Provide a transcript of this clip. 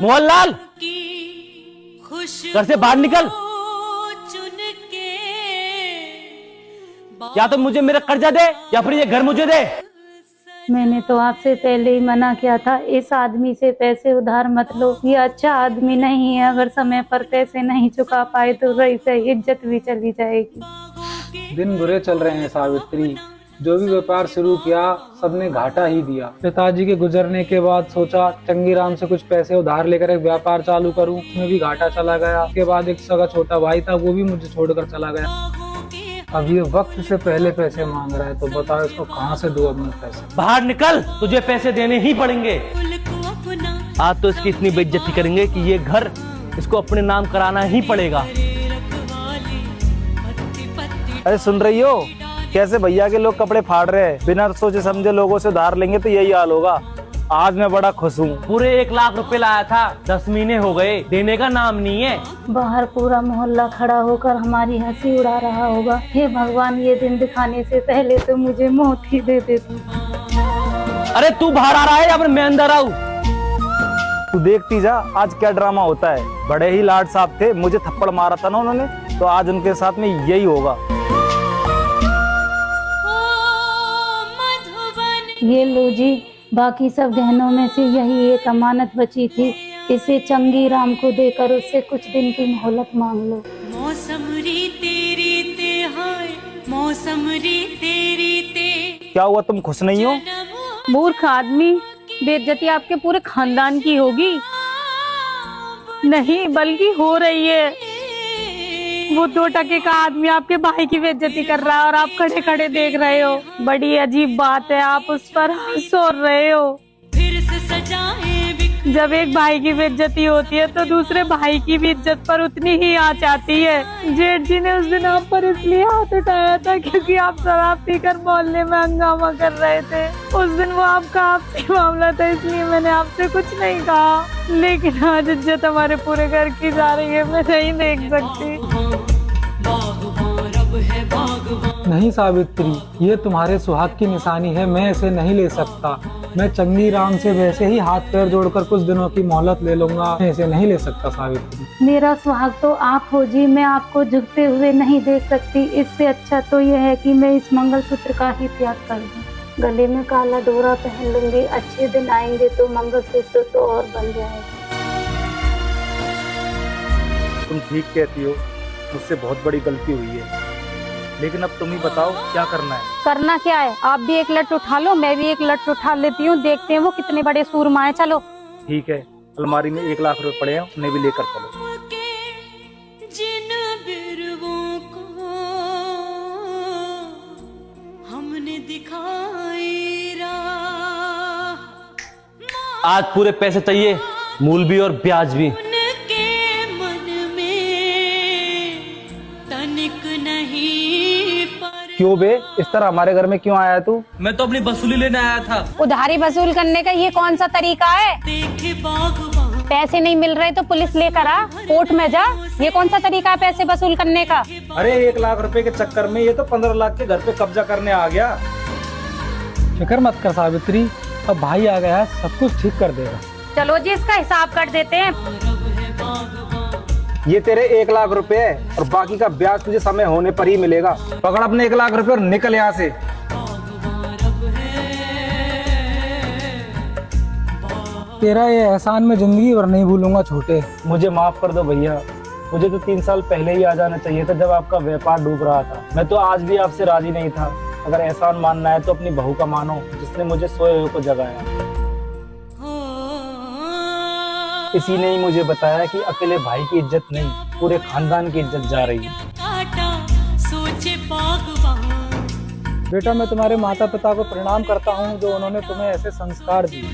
मोहनलाल, घर से बाहर निकल। या तो मुझे मेरा कर्जा दे या फिर ये घर मुझे दे। मैंने तो आपसे पहले ही मना किया था, इस आदमी से पैसे उधार मत लो, ये अच्छा आदमी नहीं है। अगर समय पर पैसे नहीं चुका पाए तो रही सही इज्जत भी चली जाएगी। दिन बुरे चल रहे हैं सावित्री, जो भी व्यापार शुरू किया सबने घाटा ही दिया। पिताजी के गुजरने के बाद सोचा चंगीराम से कुछ पैसे उधार लेकर एक व्यापार चालू करूं, उसमें भी घाटा चला गया। उसके बाद एक सगा छोटा भाई था, वो भी मुझे छोड़कर चला गया। अब ये वक्त से पहले पैसे मांग रहा है, तो बताओ इसको कहाँ से दूं अपने पैसे। बाहर निकल, तुझे पैसे देने ही पड़ेंगे। आज तो इसकी इतनी बेइज्जती करेंगे कि ये घर इसको अपने नाम कराना ही पड़ेगा। अरे सुन रही हो कैसे भैया के लोग कपड़े फाड़ रहे हैं? बिना सोचे समझे लोगों से उधार लेंगे तो यही हाल होगा। आज मैं बड़ा खुश हूँ। पूरे 1 लाख रुपए लाया था, 10 महीने हो गए, देने का नाम नहीं है। बाहर पूरा मोहल्ला खड़ा होकर हमारी हंसी उड़ा रहा होगा। हे भगवान, ये दिन दिखाने से पहले तो मुझे मौत ही दे दे तू। अरे तू बाहर आ रहा है या फिर मैं अंदर आऊँ? तू देखती जा आज क्या ड्रामा होता है। बड़े ही लाड साहब थे, मुझे थप्पड़ मारा था ना उन्होंने, तो आज उनके साथ में यही होगा। ये लो जी, बाकी सब गहनों में से यही एक अमानत बची थी, इसे चंगीराम को देकर उससे कुछ दिन की मोहलत मांग लो। क्या हुआ, तुम खुश नहीं हो? मूर्ख आदमी, बेइज्जती आपके पूरे खानदान की होगी। नहीं बल्कि हो रही है। वो 2 टके का आदमी आपके भाई की बेइज्जती कर रहा है और आप खड़े खड़े देख रहे हो। बड़ी अजीब बात है, आप उस पर हंस रहे हो। फिर से सजाए जब एक भाई की बेइज्जती होती है तो दूसरे भाई की भी इज्जत पर उतनी ही आंच आती है। जेठ जी ने उस दिन आप पर इसलिए हाथ उठाया था क्योंकि आप शराब पीकर मोहल्ले में हंगामा कर रहे थे। उस दिन वो आपका आपसी मामला था, इसलिए मैंने आपसे कुछ नहीं कहा। लेकिन आज इज्जत हमारे पूरे घर की जा रही है, मैं नहीं देख सकती। नहीं सावित्री, ये तुम्हारे सुहाग की निशानी है, मैं इसे नहीं ले सकता। मैं चंगीराम से वैसे ही हाथ पैर जोड़कर कुछ दिनों की मोहलत ले लूंगा, मैं इसे नहीं ले सकता सावित्री। मेरा सुहाग तो आप हो जी, मैं आपको झुकते हुए नहीं देख सकती। इससे अच्छा तो यह है कि मैं इस मंगलसूत्र का ही त्याग कर दूं। गले में काला डोरा पहन लूंगी, अच्छे दिन आएंगे तो मंगलसूत्र तो और बन जाएगा। तुम ठीक कहती हो, मुझसे बहुत बड़ी गलती हुई है, लेकिन अब तुम ही बताओ क्या करना है। करना क्या है, आप भी एक लट उठा लो, मैं भी एक लट उठा लेती हूँ, देखते हैं वो कितने बड़े सूरमा है। चलो ठीक है, अलमारी में 1 लाख रुपए पड़े हैं, उन्हें भी लेकर चलो। आज पूरे पैसे चाहिए, मूल भी और ब्याज भी। क्यों बे, इस तरह हमारे घर में क्यों आया तू? मैं तो अपनी वसूली लेने आया था। उधारी वसूल करने का ये कौन सा तरीका है? पैसे नहीं मिल रहे तो पुलिस लेकर आ, कोर्ट में जा। ये कौन सा तरीका है पैसे वसूल करने का? अरे 1 लाख रुपए के चक्कर में ये तो 15 लाख के घर पे कब्जा करने आ गया। फिक्र मत कर सावित्री, अब भाई आ गया है, सब कुछ ठीक कर देगा। चलो जी, इसका हिसाब कर देते हैं। ये तेरे 1 लाख रुपए है और बाकी का ब्याज तुझे समय होने पर ही मिलेगा। पकड़ अपने 1 लाख रुपए और निकल यहाँ से। तेरा ये एहसान मैं जिंदगी भर नहीं भूलूंगा छोटे। मुझे माफ कर दो भैया, मुझे तो 3 साल पहले ही आ जाना चाहिए था जब आपका व्यापार डूब रहा था। मैं तो आज भी आपसे राजी नहीं था। अगर एहसान मानना है तो अपनी बहू का मानो, जिसने मुझे सोए हुए को जगाया। इसी ने ही मुझे बताया कि अकेले भाई की इज्जत नहीं, पूरे खानदान की इज्जत जा रही है। बेटा, मैं तुम्हारे माता पिता को प्रणाम करता हूँ जो उन्होंने तुम्हें ऐसे संस्कार दिए।